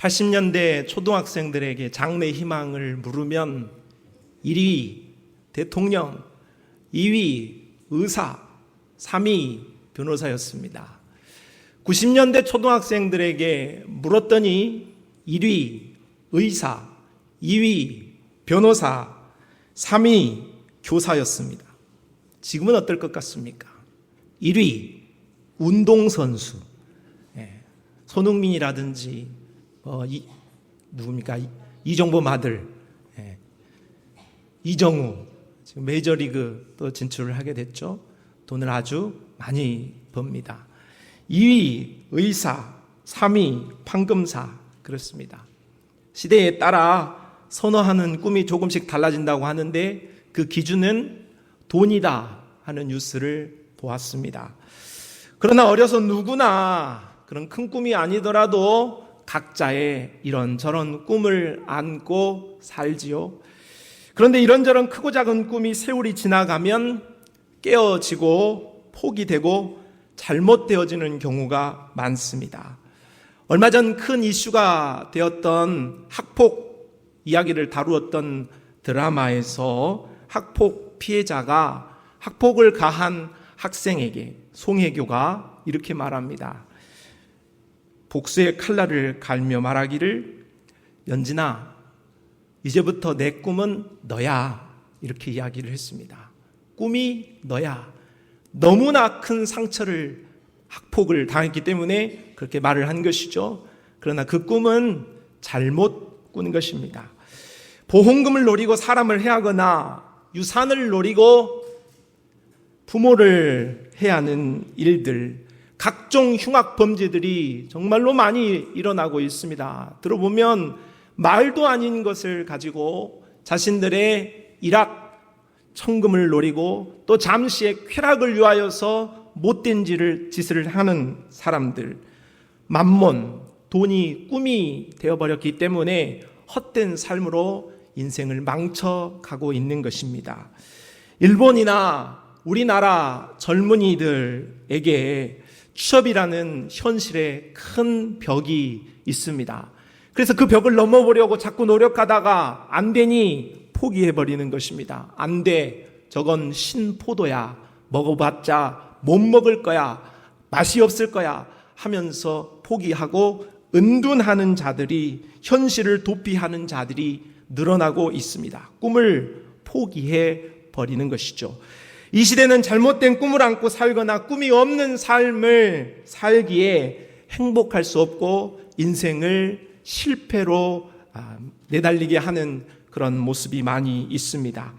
80년대 초등학생들에게 장래 희망을 물으면 1위 대통령, 2위 의사, 3위 변호사였습니다. 90년대 초등학생들에게 물었더니 1위 의사, 2위 변호사, 3위 교사였습니다. 지금은 어떨 것 같습니까? 1위 운동선수, 손흥민이라든지 누굽니까? 이정범 아들, 이정우, 지금 메이저리그 또 진출을 하게 됐죠. 돈을 아주 많이 법니다. 2위 의사, 3위 판검사, 그렇습니다. 시대에 따라 선호하는 꿈이 조금씩 달라진다고 하는데 그 기준은 돈이다 하는 뉴스를 보았습니다. 그러나 어려서 누구나 그런 큰 꿈이 아니더라도 각자의 이런저런 꿈을 안고 살지요. 그런데 이런저런 크고 작은 꿈이 세월이 지나가면 깨어지고 포기되고 잘못되어지는 경우가 많습니다. 얼마 전 큰 이슈가 되었던 학폭 이야기를 다루었던 드라마에서 학폭 피해자가 학폭을 가한 학생에게 송혜교가 이렇게 말합니다. 복수의 칼날을 갈며 말하기를, 연진아, 이제부터 내 꿈은 너야, 이렇게 이야기를 했습니다. 꿈이 너야. 너무나 큰 상처를, 학폭을 당했기 때문에 그렇게 말을 한 것이죠. 그러나 그 꿈은 잘못 꾼 것입니다. 보험금을 노리고 사람을 해하거나 유산을 노리고 부모를 해하는 일들, 각종 흉악 범죄들이 정말로 많이 일어나고 있습니다. 들어보면 말도 아닌 것을 가지고 자신들의 일악 천금을 노리고 또 잠시의 쾌락을 위하여서 못된 짓을 하는 사람들, 만몬, 돈이 꿈이 되어버렸기 때문에 헛된 삶으로 인생을 망쳐가고 있는 것입니다. 일본이나 우리나라 젊은이들에게 취업이라는 현실에 큰 벽이 있습니다. 그래서 그 벽을 넘어보려고 자꾸 노력하다가 안 되니 포기해버리는 것입니다. 안 돼, 저건 신포도야, 먹어봤자 못 먹을 거야, 맛이 없을 거야 하면서 포기하고 은둔하는 자들이, 현실을 도피하는 자들이 늘어나고 있습니다. 꿈을 포기해버리는 것이죠. 이 시대는 잘못된 꿈을 안고 살거나 꿈이 없는 삶을 살기에 행복할 수 없고 인생을 실패로 내달리게 하는 그런 모습이 많이 있습니다.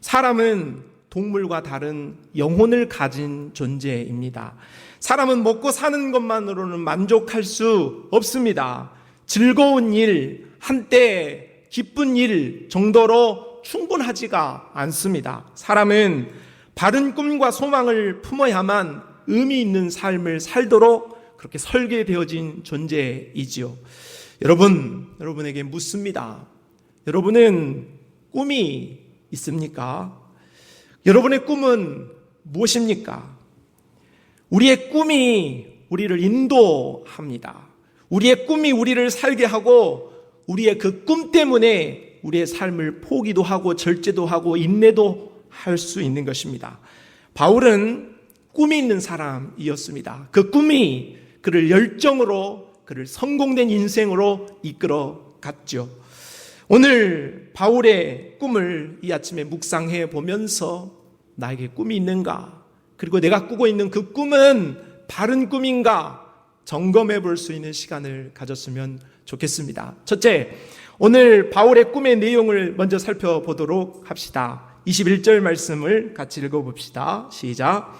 사람은 동물과 다른 영혼을 가진 존재입니다. 사람은 먹고 사는 것만으로는 만족할 수 없습니다. 즐거운 일, 한때 기쁜 일 정도로 충분하지가 않습니다. 사람은 바른 꿈과 소망을 품어야만 의미 있는 삶을 살도록 그렇게 설계되어진 존재이지요. 여러분에게 묻습니다. 여러분은 꿈이 있습니까? 여러분의 꿈은 무엇입니까? 우리의 꿈이 우리를 인도합니다. 우리의 꿈이 우리를 살게 하고 우리의 그 꿈 때문에 우리의 삶을 포기도 하고 절제도 하고 인내도 할 수 있는 것입니다. 바울은 꿈이 있는 사람이었습니다. 그 꿈이 그를 열정으로, 그를 성공된 인생으로 이끌어 갔죠. 오늘 바울의 꿈을 이 아침에 묵상해 보면서 나에게 꿈이 있는가? 그리고 내가 꾸고 있는 그 꿈은 바른 꿈인가? 점검해 볼 수 있는 시간을 가졌으면 좋겠습니다. 첫째, 오늘 바울의 꿈의 내용을 먼저 살펴보도록 합시다. 21절 말씀을 같이 읽어봅시다. 시작.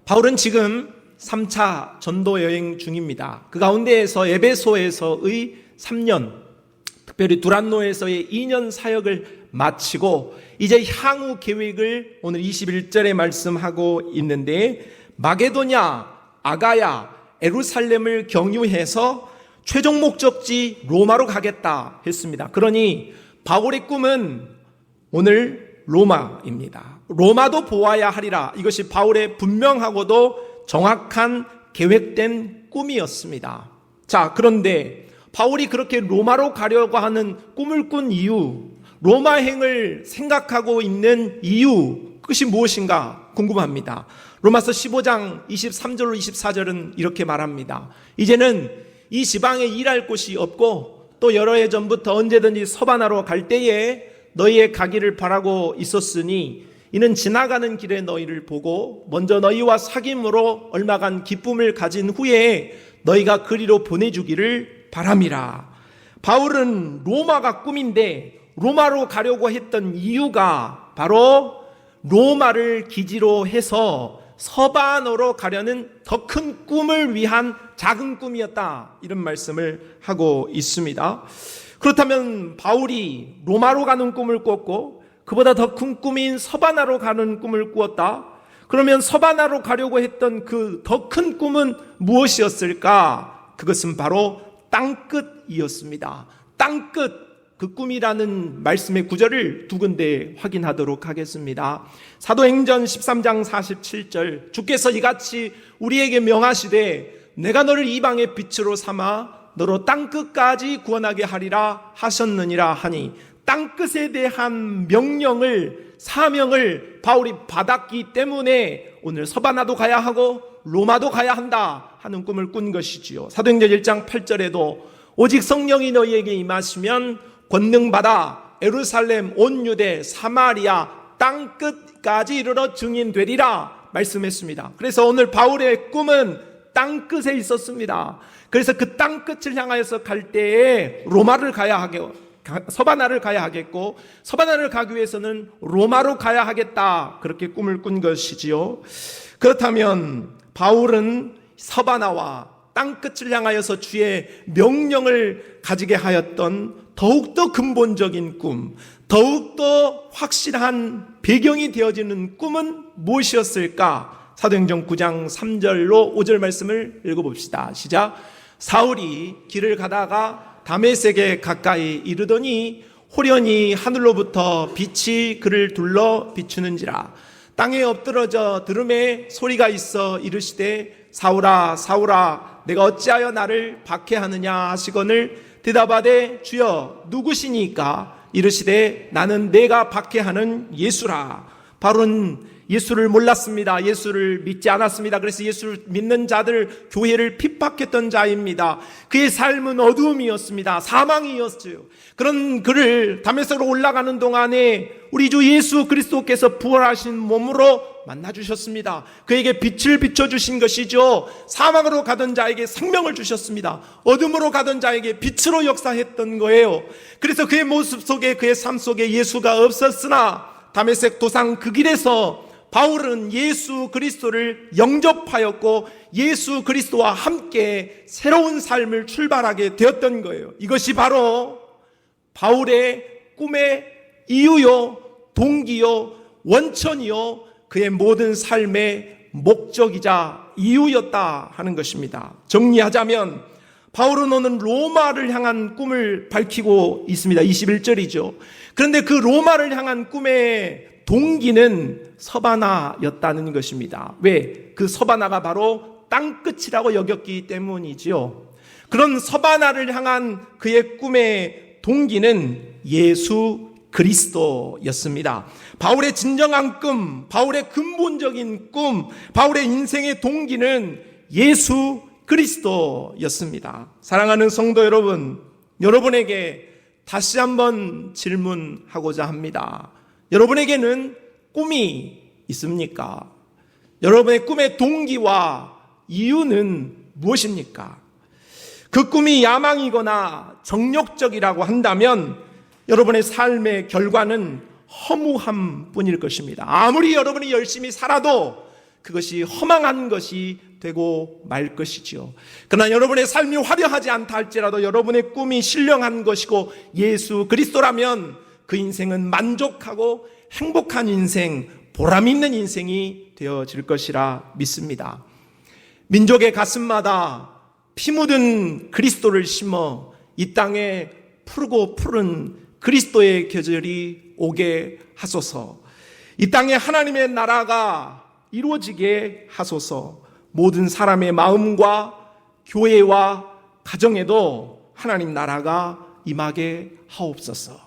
바울은 지금 3차 전도 여행 중입니다. 그 가운데에서 에베소에서의 3년, 특별히 두란노에서의 2년 사역을 마치고 이제 향후 계획을 오늘 21절에 말씀하고 있는데, 마게도냐, 아가야, 예루살렘을 경유해서 최종 목적지 로마로 가겠다 했습니다. 그러니 바울의 꿈은 오늘 로마입니다. 로마도 보아야 하리라. 이것이 바울의 분명하고도 정확한 계획된 꿈이었습니다. 자, 그런데 바울이 그렇게 로마로 가려고 하는 꿈을 꾼 이유, 로마행을 생각하고 있는 이유, 그것이 무엇인가 궁금합니다. 로마서 15장 23절로 24절은 이렇게 말합니다. 이제는 이 지방에 일할 곳이 없고 또 여러 해 전부터 언제든지 서바나로 갈 때에 너희의 가기를 바라고 있었으니 이는 지나가는 길에 너희를 보고 먼저 너희와 사귐으로 얼마간 기쁨을 가진 후에 너희가 그리로 보내주기를 바람이라. 바울은 로마가 꿈인데 로마로 가려고 했던 이유가 바로 로마를 기지로 해서 서바나로 가려는 더 큰 꿈을 위한 작은 꿈이었다, 이런 말씀을 하고 있습니다. 그렇다면 바울이 로마로 가는 꿈을 꿨고 그보다 더 큰 꿈인 서바나로 가는 꿈을 꾸었다. 그러면 서바나로 가려고 했던 그 더 큰 꿈은 무엇이었을까? 그것은 바로 땅끝이었습니다. 땅끝. 그 꿈이라는 말씀의 구절을 두 군데 확인하도록 하겠습니다. 사도행전 13장 47절, 주께서 이같이 우리에게 명하시되 내가 너를 이방의 빛으로 삼아 너로 땅끝까지 구원하게 하리라 하셨느니라 하니, 땅끝에 대한 명령을, 사명을 바울이 받았기 때문에 오늘 서바나도 가야 하고 로마도 가야 한다 하는 꿈을 꾼 것이지요. 사도행전 1장 8절에도 오직 성령이 너희에게 임하시면 권능받아 예루살렘, 온 유대, 사마리아 땅끝까지 이르러 증인되리라 말씀했습니다. 그래서 오늘 바울의 꿈은 땅끝에 있었습니다. 그래서 그 땅끝을 향하여서 갈 때에 로마를 가야 하고 서바나를 가야 하겠고, 서바나를 가기 위해서는 로마로 가야 하겠다, 그렇게 꿈을 꾼 것이지요. 그렇다면 바울은 서바나와 땅끝을 향하여서 주의 명령을 가지게 하였던 더욱더 근본적인 꿈, 더욱더 확실한 배경이 되어지는 꿈은 무엇이었을까? 사도행전 9장 3절로 5절 말씀을 읽어봅시다. 시작. 사울이 길을 가다가 다메섹에 가까이 이르더니 호련히 하늘로부터 빛이 그를 둘러 비추는지라. 땅에 엎드러져 들음에 소리가 있어 이르시되 사울아 사울아 내가 어찌하여 나를 박해하느냐 하시거늘 대답하되 주여 누구시니까? 이르시되 나는 내가 박해하는 예수라. 바로는 예수를 몰랐습니다. 예수를 믿지 않았습니다. 그래서 예수를 믿는 자들, 교회를 핍박했던 자입니다. 그의 삶은 어두움이었습니다. 사망이었어요. 그런 그를 다메섹으로 올라가는 동안에 우리 주 예수 그리스도께서 부활하신 몸으로 만나주셨습니다. 그에게 빛을 비춰주신 것이죠. 사망으로 가던 자에게 생명을 주셨습니다. 어둠으로 가던 자에게 빛으로 역사했던 거예요. 그래서 그의 모습 속에, 그의 삶 속에 예수가 없었으나 다메섹 도상 그 길에서 바울은 예수 그리스도를 영접하였고 예수 그리스도와 함께 새로운 삶을 출발하게 되었던 거예요. 이것이 바로 바울의 꿈의 이유요, 동기요, 원천이요, 그의 모든 삶의 목적이자 이유였다 하는 것입니다. 정리하자면 바울은 오늘 로마를 향한 꿈을 밝히고 있습니다. 21절이죠. 그런데 그 로마를 향한 꿈의 동기는 서바나였다는 것입니다. 왜? 그 서바나가 바로 땅끝이라고 여겼기 때문이지요. 그런 서바나를 향한 그의 꿈의 동기는 예수 그리스도였습니다. 바울의 진정한 꿈, 바울의 근본적인 꿈, 바울의 인생의 동기는 예수 그리스도였습니다. 사랑하는 성도 여러분, 여러분에게 다시 한번 질문하고자 합니다. 여러분에게는 꿈이 있습니까? 여러분의 꿈의 동기와 이유는 무엇입니까? 그 꿈이 야망이거나 정욕적이라고 한다면 여러분의 삶의 결과는 허무함 뿐일 것입니다. 아무리 여러분이 열심히 살아도 그것이 허망한 것이 되고 말 것이지요. 그러나 여러분의 삶이 화려하지 않다 할지라도 여러분의 꿈이 신령한 것이고 예수 그리스도라면 그 인생은 만족하고 행복한 인생, 보람 있는 인생이 되어질 것이라 믿습니다. 민족의 가슴마다 피 묻은 그리스도를 심어 이 땅에 푸르고 푸른 그리스도의 계절이 오게 하소서. 이 땅에 하나님의 나라가 이루어지게 하소서. 모든 사람의 마음과 교회와 가정에도 하나님 나라가 임하게 하옵소서.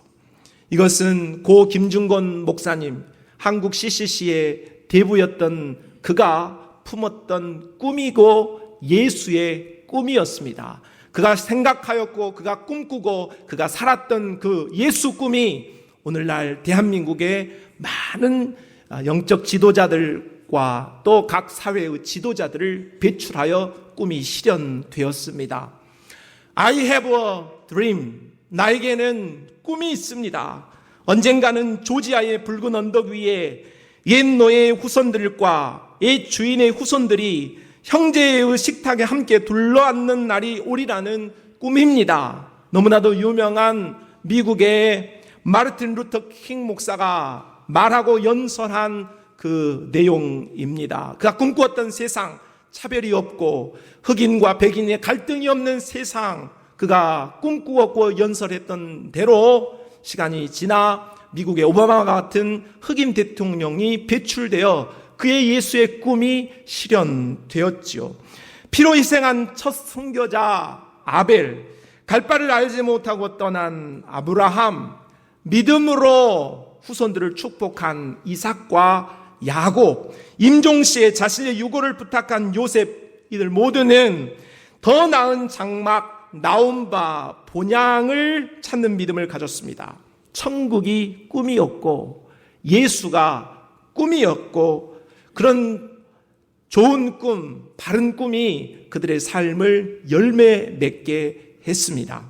이것은 고 김중건 목사님, 한국 CCC의 대부였던 그가 품었던 꿈이고 예수의 꿈이었습니다. 그가 생각하였고 그가 꿈꾸고 그가 살았던 그 예수 꿈이 오늘날 대한민국의 많은 영적 지도자들과 또 각 사회의 지도자들을 배출하여 꿈이 실현되었습니다. I have a dream. 나에게는 꿈이 있습니다. 언젠가는 조지아의 붉은 언덕 위에 옛 노예의 후손들과 옛 주인의 후손들이 형제의 식탁에 함께 둘러앉는 날이 오리라는 꿈입니다. 너무나도 유명한 미국의 마르틴 루터 킹 목사가 말하고 연설한 그 내용입니다. 그가 꿈꾸었던 세상, 차별이 없고 흑인과 백인의 갈등이 없는 세상, 그가 꿈꾸었고 연설했던 대로 시간이 지나 미국의 오바마 같은 흑인 대통령이 배출되어 그의 예수의 꿈이 실현되었지요. 피로 희생한 첫 선교자 아벨, 갈 바를 알지 못하고 떠난 아브라함, 믿음으로 후손들을 축복한 이삭과 야곱, 임종시에 자신의 유고를 부탁한 요셉, 이들 모두는 더 나은 장막, 나온 바 본향을 찾는 믿음을 가졌습니다. 천국이 꿈이었고 예수가 꿈이었고 그런 좋은 꿈, 바른 꿈이 그들의 삶을 열매 맺게 했습니다.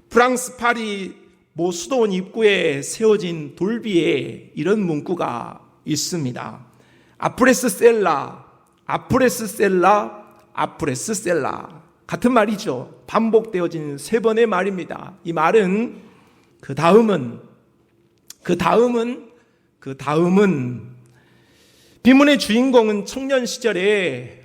프랑스 파리 모 수도원 입구에 세워진 돌비에 이런 문구가 있습니다. 아프레스셀라, 아프레스셀라, 아프레스셀라. 같은 말이죠. 반복되어진 3번의 말입니다. 이 말은 그 다음은 비문의 주인공은 청년 시절에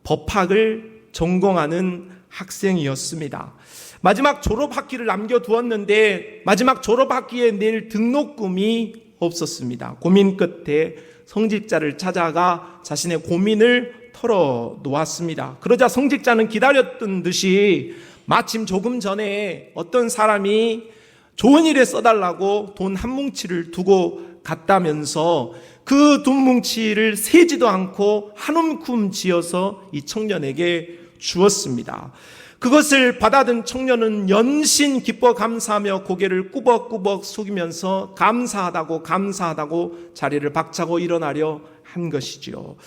법학을 전공하는 학생이었습니다. 마지막 졸업학기를 남겨두었는데 마지막 졸업학기에 낼 등록금이 없었습니다. 고민 끝에 성직자를 찾아가 자신의 고민을 털어놓았습니다. 그러자 성직자는 기다렸던 듯이 마침 조금 전에 어떤 사람이 좋은 일에 써달라고 돈 한 뭉치를 두고 갔다면서 그 돈 뭉치를 세지도 않고 한 움큼 지어서 이 청년에게 주었습니다. 그것을 받아든 청년은 연신 기뻐 감사하며 고개를 꾸벅꾸벅 숙이면서 감사하다고 자리를 박차고 일어나려 한 것이지요.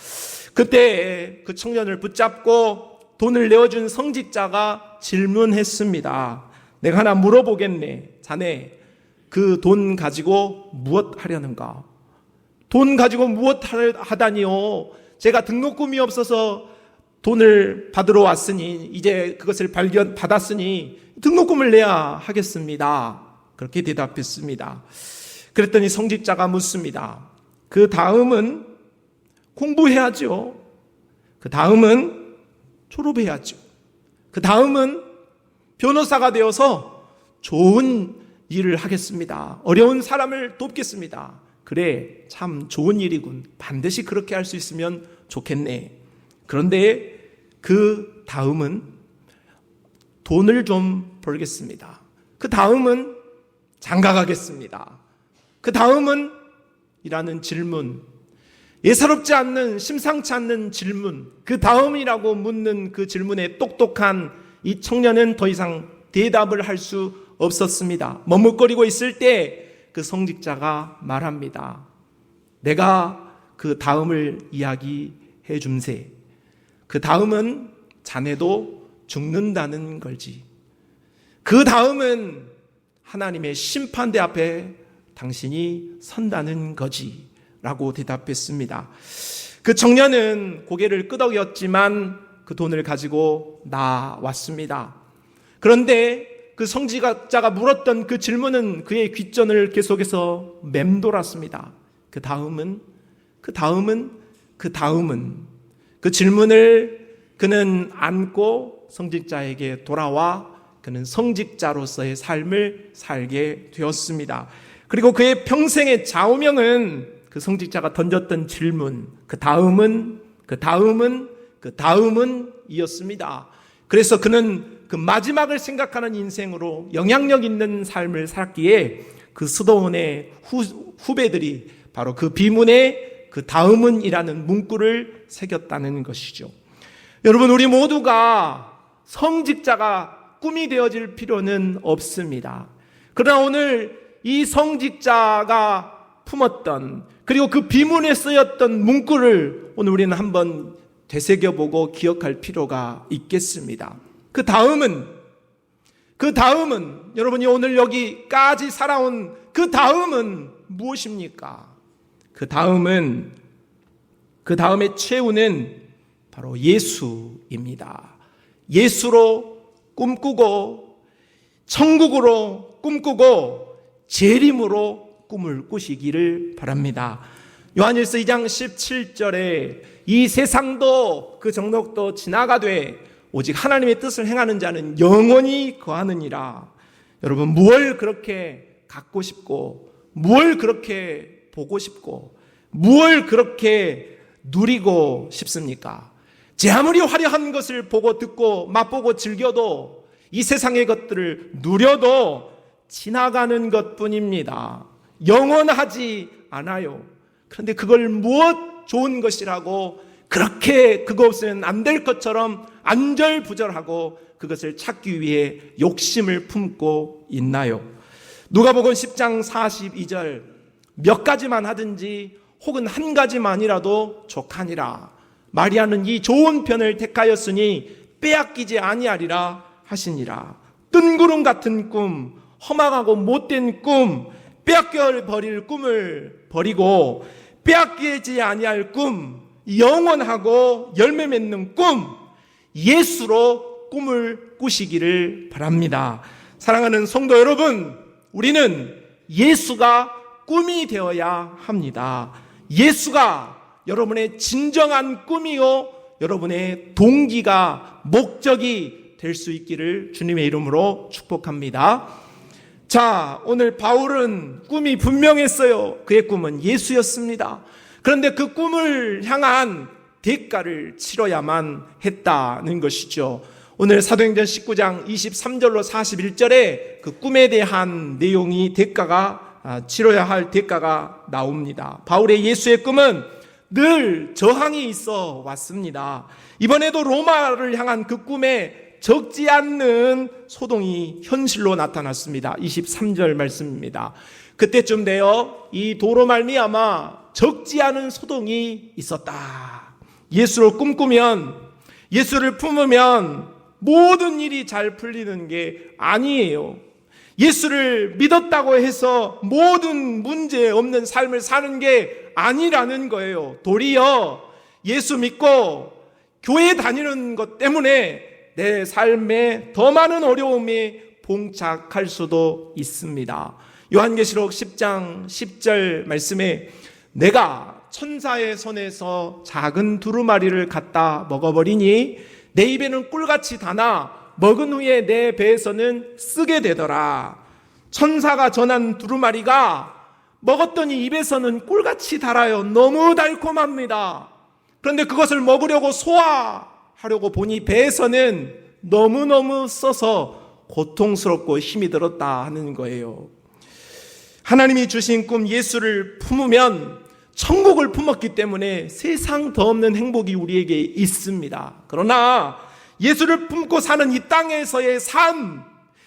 그때 그 청년을 붙잡고 돈을 내어준 성직자가 질문했습니다. 내가 하나 물어보겠네. 자네 그 돈 가지고 무엇 하려는가? 돈 가지고 무엇 하다니요? 제가 등록금이 없어서 돈을 받으러 왔으니 이제 그것을 받았으니 등록금을 내야 하겠습니다. 그렇게 대답했습니다. 그랬더니 성직자가 묻습니다. 그 다음은 공부해야죠. 그 다음은 졸업해야죠. 그 다음은 변호사가 되어서 좋은 일을 하겠습니다. 어려운 사람을 돕겠습니다. 그래, 참 좋은 일이군. 반드시 그렇게 할 수 있으면 좋겠네. 그런데 그 다음은 돈을 좀 벌겠습니다. 그 다음은 장가가겠습니다. 그 다음은 이라는 질문, 예사롭지 않는, 심상치 않는 질문, 그 다음이라고 묻는 그 질문에 똑똑한 이 청년은 더 이상 대답을 할 수 없었습니다. 머뭇거리고 있을 때 그 성직자가 말합니다. 내가 그 다음을 이야기해 줌세. 그 다음은 자네도 죽는다는 걸지. 그 다음은 하나님의 심판대 앞에 당신이 선다는 거지. 라고 대답했습니다. 그 청년은 고개를 끄덕였지만 그 돈을 가지고 나왔습니다. 그런데 그 성직자가 물었던 그 질문은 그의 귓전을 계속해서 맴돌았습니다. 그 다음은 그 질문을 그는 안고 성직자에게 돌아와 그는 성직자로서의 삶을 살게 되었습니다. 그리고 그의 평생의 좌우명은 그 성직자가 던졌던 질문, 그 다음은 이었습니다. 그래서 그는 그 마지막을 생각하는 인생으로 영향력 있는 삶을 살았기에 그 스도원의 후배들이 바로 그 비문에 그 다음은이라는 문구를 새겼다는 것이죠. 여러분, 우리 모두가 성직자가 꿈이 되어질 필요는 없습니다. 그러나 오늘 이 성직자가 품었던, 그리고 그 비문에 쓰였던 문구를 오늘 우리는 한번 되새겨보고 기억할 필요가 있겠습니다. 그 다음은 여러분이 오늘 여기까지 살아온 그 다음은 무엇입니까? 그 다음의 최후는 바로 예수입니다. 예수로 꿈꾸고, 천국으로 꿈꾸고, 재림으로 꿈을 꾸시기를 바랍니다. 요한일서 2장 17절에 이 세상도 그 정욕도 지나가되 오직 하나님의 뜻을 행하는 자는 영원히 거하느니라. 여러분, 무엇을 그렇게 갖고 싶고, 무엇을 그렇게 보고 싶고, 무엇을 그렇게 누리고 싶습니까? 제 아무리 화려한 것을 보고 듣고 맛보고 즐겨도, 이 세상의 것들을 누려도 지나가는 것뿐입니다. 영원하지 않아요. 그런데 그걸 무엇 좋은 것이라고 그렇게 그거 없으면 안 될 것처럼 안절부절하고 그것을 찾기 위해 욕심을 품고 있나요? 누가복음 10장 42절, 몇 가지만 하든지 혹은 한 가지만이라도 족하니라. 마리아는 이 좋은 편을 택하였으니 빼앗기지 아니하리라 하시니라. 뜬구름 같은 꿈, 험악하고 못된 꿈, 빼앗겨 버릴 꿈을 버리고 빼앗기지 아니할 꿈, 영원하고 열매 맺는 꿈, 예수로 꿈을 꾸시기를 바랍니다. 사랑하는 성도 여러분, 우리는 예수가 꿈이 되어야 합니다. 예수가 여러분의 진정한 꿈이요, 여러분의 동기가, 목적이 될 수 있기를 주님의 이름으로 축복합니다. 자, 오늘 바울은 꿈이 분명했어요. 그의 꿈은 예수였습니다. 그런데 그 꿈을 향한 대가를 치러야만 했다는 것이죠. 오늘 사도행전 19장 23절로 41절에 그 꿈에 대한 내용이 치러야 할 대가가 나옵니다. 바울의 예수의 꿈은 늘 저항이 있어 왔습니다. 이번에도 로마를 향한 그 꿈에 적지 않는 소동이 현실로 나타났습니다. 23절 말씀입니다. 그때쯤 되어 이 도로 말미암아 적지 않은 소동이 있었다. 예수를 꿈꾸면, 예수를 품으면 모든 일이 잘 풀리는 게 아니에요. 예수를 믿었다고 해서 모든 문제 없는 삶을 사는 게 아니라는 거예요. 도리어 예수 믿고 교회 다니는 것 때문에 내 삶에 더 많은 어려움에 봉착할 수도 있습니다. 요한계시록 10장 10절 말씀에 내가 천사의 손에서 작은 두루마리를 갖다 먹어버리니 내 입에는 꿀같이 다나 먹은 후에 내 배에서는 쓰게 되더라. 천사가 전한 두루마리가 먹었더니 입에서는 꿀같이 달아요. 너무 달콤합니다. 그런데 그것을 먹으려고 소화하려고 보니 배에서는 너무너무 써서 고통스럽고 힘이 들었다 하는 거예요. 하나님이 주신 꿈 예수를 품으면 천국을 품었기 때문에 세상 더 없는 행복이 우리에게 있습니다. 그러나 예수를 품고 사는 이 땅에서의 삶,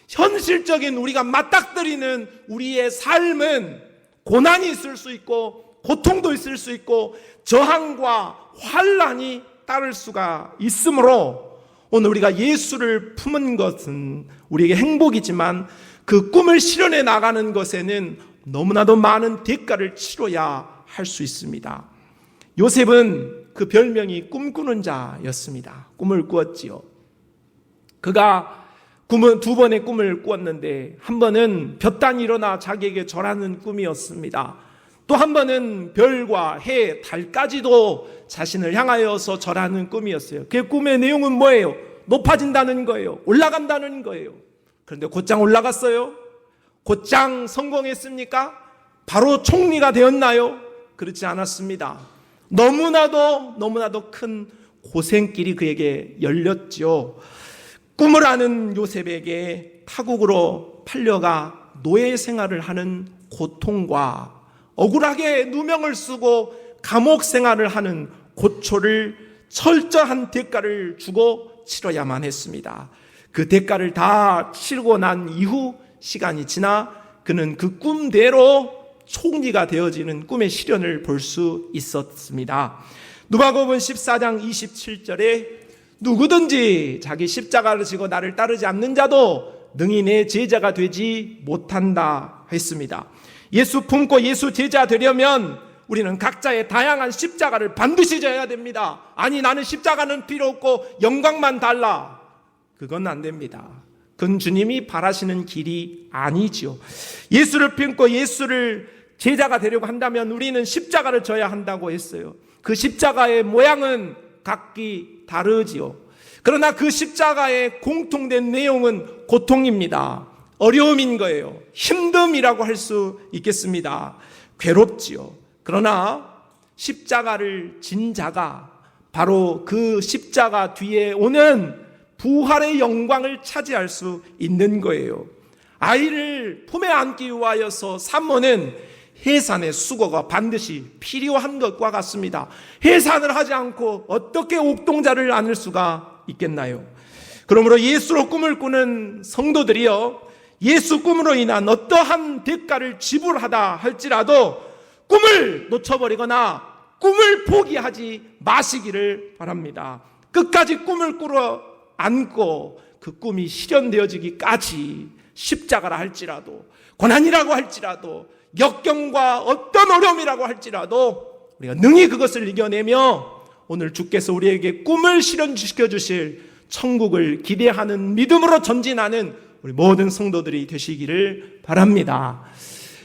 현실적인 우리가 맞닥뜨리는 우리의 삶은 고난이 있을 수 있고 고통도 있을 수 있고 저항과 환난이 따를 수가 있으므로 오늘 우리가 예수를 품은 것은 우리에게 행복이지만 그 꿈을 실현해 나가는 것에는 너무나도 많은 대가를 치러야 할 수 있습니다. 요셉은 그 별명이 꿈꾸는 자였습니다. 꿈을 꾸었지요. 그가 두 번의 꿈을 꾸었는데 한 번은 볕단이 일어나 자기에게 절하는 꿈이었습니다. 또 한 번은 별과 해, 달까지도 자신을 향하여서 절하는 꿈이었어요. 그 꿈의 내용은 뭐예요? 높아진다는 거예요. 올라간다는 거예요. 그런데 곧장 올라갔어요? 곧장 성공했습니까? 바로 총리가 되었나요? 그렇지 않았습니다. 너무나도 큰 고생길이 그에게 열렸죠. 꿈을 아는 요셉에게 타국으로 팔려가 노예 생활을 하는 고통과 억울하게 누명을 쓰고 감옥 생활을 하는 고초를 철저한 대가를 주고 치러야만 했습니다. 그 대가를 다 치르고 난 이후 시간이 지나 그는 그 꿈대로 총리가 되어지는 꿈의 실현을 볼 수 있었습니다. 누가복음 14장 27절에 누구든지 자기 십자가를 지고 나를 따르지 않는 자도 능히 내 제자가 되지 못한다 했습니다. 예수 품고 예수 제자 되려면 우리는 각자의 다양한 십자가를 반드시 져야 됩니다. 아니 나는 십자가는 필요 없고 영광만 달라. 그건 안 됩니다. 그건 주님이 바라시는 길이 아니지요. 예수를 품고 예수를 제자가 되려고 한다면 우리는 십자가를 져야 한다고 했어요. 그 십자가의 모양은 각기 다르지요. 그러나 그 십자가의 공통된 내용은 고통입니다. 어려움인 거예요. 힘듦이라고 할 수 있겠습니다. 괴롭지요. 그러나 십자가를 진 자가 바로 그 십자가 뒤에 오는 부활의 영광을 차지할 수 있는 거예요. 아이를 품에 안기 위하여서 산모는 해산의 수고가 반드시 필요한 것과 같습니다. 해산을 하지 않고 어떻게 옥동자를 안을 수가 있겠나요? 그러므로 예수로 꿈을 꾸는 성도들이요, 예수 꿈으로 인한 어떠한 대가를 지불하다 할지라도 꿈을 놓쳐버리거나 꿈을 포기하지 마시기를 바랍니다. 끝까지 꿈을 꾸러 안고 그 꿈이 실현되어지기까지 십자가라 할지라도, 고난이라고 할지라도, 역경과 어떤 어려움이라고 할지라도 우리가 능히 그것을 이겨내며 오늘 주께서 우리에게 꿈을 실현시켜 주실 천국을 기대하는 믿음으로 전진하는 우리 모든 성도들이 되시기를 바랍니다.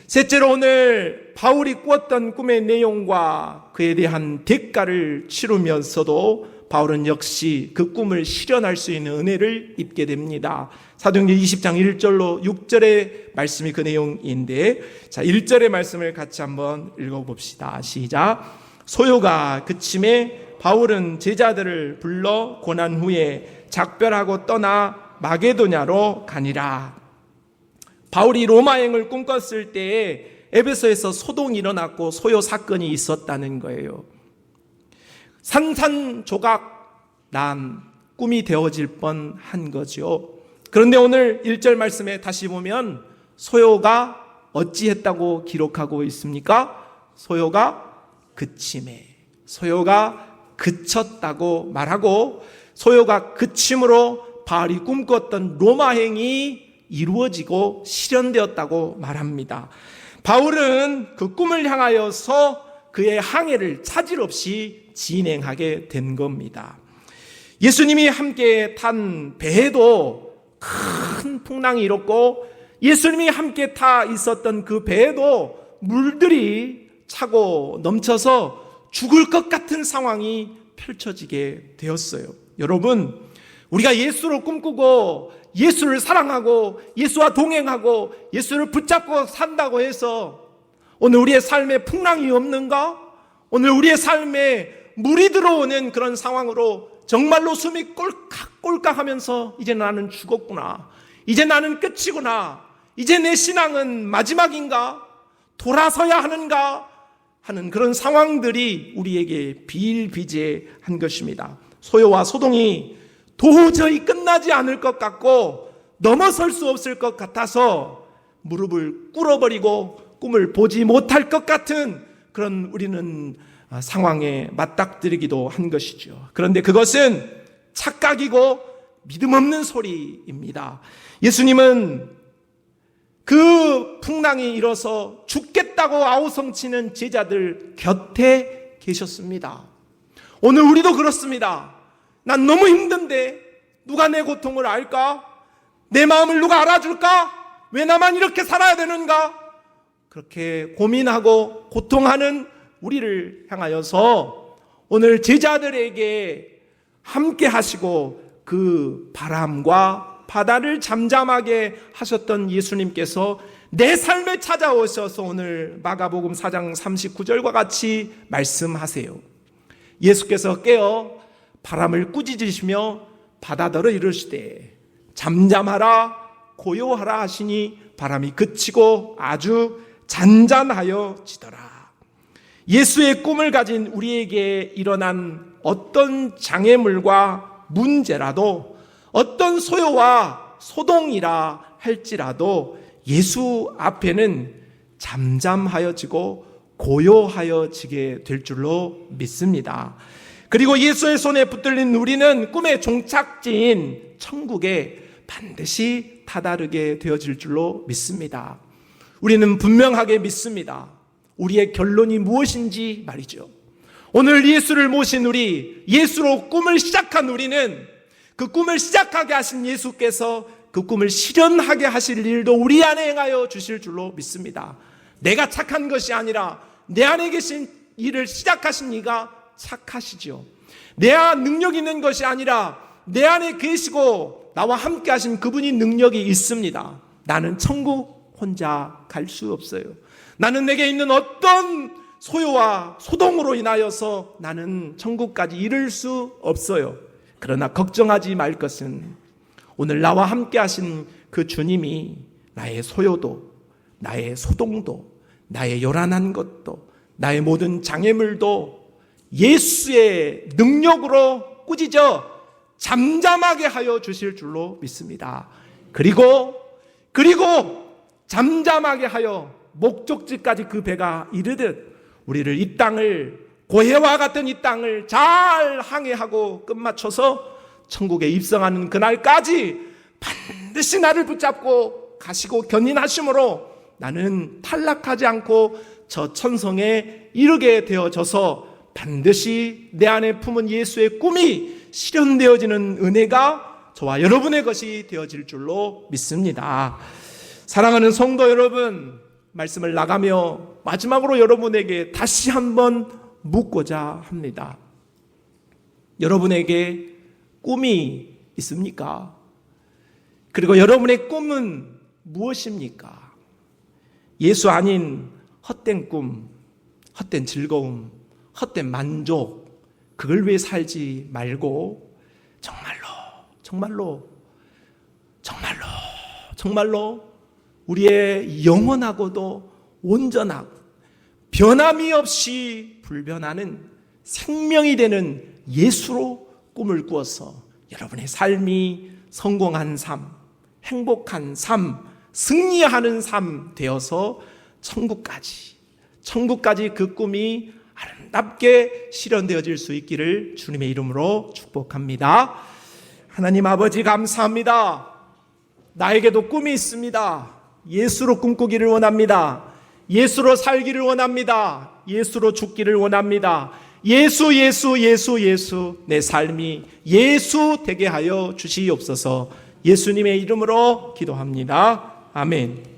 셋째로 오늘 바울이 꾸었던 꿈의 내용과 그에 대한 대가를 치르면서도 바울은 역시 그 꿈을 실현할 수 있는 은혜를 입게 됩니다. 사도행전 20장 1절로 6절의 말씀이 그 내용인데, 자 1절의 말씀을 같이 한번 읽어봅시다. 시작. 소요가 그침에 바울은 제자들을 불러 고난 후에 작별하고 떠나 마게도냐로 가니라. 바울이 로마행을 꿈꿨을 때에 에베소에서 소동이 일어났고 소요 사건이 있었다는 거예요. 산산조각 난 꿈이 되어질 뻔한 거죠. 그런데 오늘 1절 말씀에 다시 보면 소요가 어찌했다고 기록하고 있습니까? 소요가 그침에, 소요가 그쳤다고 말하고, 소요가 그침으로 바울이 꿈꿨던 로마행이 이루어지고 실현되었다고 말합니다. 바울은 그 꿈을 향하여서 그의 항해를 차질 없이 진행하게 된 겁니다. 예수님이 함께 탄 배에도 큰 풍랑이 일었고, 예수님이 함께 타 있었던 그 배에도 물들이 차고 넘쳐서 죽을 것 같은 상황이 펼쳐지게 되었어요. 여러분, 우리가 예수를 꿈꾸고 예수를 사랑하고 예수와 동행하고 예수를 붙잡고 산다고 해서 오늘 우리의 삶에 풍랑이 없는가? 오늘 우리의 삶에 물이 들어오는 그런 상황으로 정말로 숨이 꼴깍꼴깍 하면서 이제 나는 죽었구나, 이제 나는 끝이구나, 이제 내 신앙은 마지막인가, 돌아서야 하는가 하는 그런 상황들이 우리에게 비일비재한 것입니다. 소요와 소동이 도저히 끝나지 않을 것 같고 넘어설 수 없을 것 같아서 무릎을 꿇어버리고 꿈을 보지 못할 것 같은 그런 우리는 상황에 맞닥뜨리기도 한 것이죠. 그런데 그것은 착각이고 믿음 없는 소리입니다. 예수님은 그 풍랑이 일어서 죽겠다고 아우성치는 제자들 곁에 계셨습니다. 오늘 우리도 그렇습니다. 난 너무 힘든데 누가 내 고통을 알까? 내 마음을 누가 알아줄까? 왜 나만 이렇게 살아야 되는가? 그렇게 고민하고 고통하는 우리를 향하여서 오늘 제자들에게 함께 하시고 그 바람과 바다를 잠잠하게 하셨던 예수님께서 내 삶에 찾아오셔서 오늘 마가복음 4장 39절과 같이 말씀하세요. 예수께서 깨어 바람을 꾸짖으시며 바다더러 이르시되 잠잠하라 고요하라 하시니 바람이 그치고 아주 잔잔하여 지더라. 예수의 꿈을 가진 우리에게 일어난 어떤 장애물과 문제라도, 어떤 소요와 소동이라 할지라도 예수 앞에는 잠잠하여지고 고요하여지게 될 줄로 믿습니다. 그리고 예수의 손에 붙들린 우리는 꿈의 종착지인 천국에 반드시 다다르게 되어질 줄로 믿습니다. 우리는 분명하게 믿습니다. 우리의 결론이 무엇인지 말이죠. 오늘 예수를 모신 우리, 예수로 꿈을 시작한 우리는 그 꿈을 시작하게 하신 예수께서 그 꿈을 실현하게 하실 일도 우리 안에 행하여 주실 줄로 믿습니다. 내가 착한 것이 아니라 내 안에 계신 일을 시작하신 이가 착하시죠. 내 안 능력 있는 것이 아니라 내 안에 계시고 나와 함께 하신 그분이 능력이 있습니다. 나는 천국 혼자 갈 수 없어요. 나는 내게 있는 어떤 소요와 소동으로 인하여서 나는 천국까지 이를 수 없어요. 그러나 걱정하지 말 것은 오늘 나와 함께 하신 그 주님이 나의 소요도, 나의 소동도, 나의 요란한 것도, 나의 모든 장애물도 예수의 능력으로 꾸짖어 잠잠하게 하여 주실 줄로 믿습니다. 그리고 잠잠하게 하여 목적지까지 그 배가 이르듯 우리를 이 땅을, 고해와 같은 이 땅을 잘 항해하고 끝마쳐서 천국에 입성하는 그날까지 반드시 나를 붙잡고 가시고 견인하심으로 나는 탈락하지 않고 저 천성에 이르게 되어져서 반드시 내 안에 품은 예수의 꿈이 실현되어지는 은혜가 저와 여러분의 것이 되어질 줄로 믿습니다. 사랑하는 성도 여러분, 말씀을 나가며 마지막으로 여러분에게 다시 한번 묻고자 합니다. 여러분에게 꿈이 있습니까? 그리고 여러분의 꿈은 무엇입니까? 예수 아닌 헛된 꿈, 헛된 즐거움, 헛된 만족, 그걸 위해 살지 말고 정말로 우리의 영원하고도 온전하고 변함이 없이 불변하는 생명이 되는 예수로 꿈을 꾸어서 여러분의 삶이 성공한 삶, 행복한 삶, 승리하는 삶 되어서 천국까지 그 꿈이 아름답게 실현되어질 수 있기를 주님의 이름으로 축복합니다. 하나님 아버지 감사합니다. 나에게도 꿈이 있습니다. 예수로 꿈꾸기를 원합니다. 예수로 살기를 원합니다. 예수로 죽기를 원합니다. 예수 내 삶이 예수 되게 하여 주시옵소서. 예수님의 이름으로 기도합니다. 아멘.